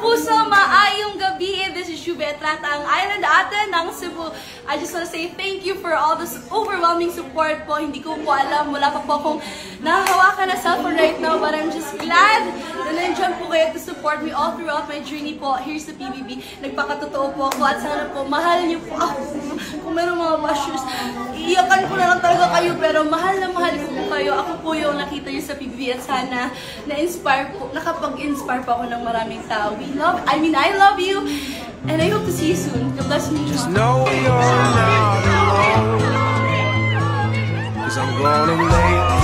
kapuso, maayong gabi. This is Jubetrata, ang island ate ng Cebu. I just want to say thank you for all this overwhelming support po. Hindi ko po alam, wala pa po akong nahahawakan na cellphone right now, but I'm just glad na nandiyan po kayo to support me all throughout my journey po. Here's the PBB. Nagpakatotoo po ako at sana po mahal niyo po ako. Kung meron mga bashers, iiyakan ko na lang talaga kayo, pero mahal na mahal ko po kayo. Ako po yung nakita niyo sa PBB at sana na-inspire po, nakapag-inspire po ako ng maraming tao. I love you, and I hope to see you soon. God bless me. Just know you're not alone, 'cause I'm gonna make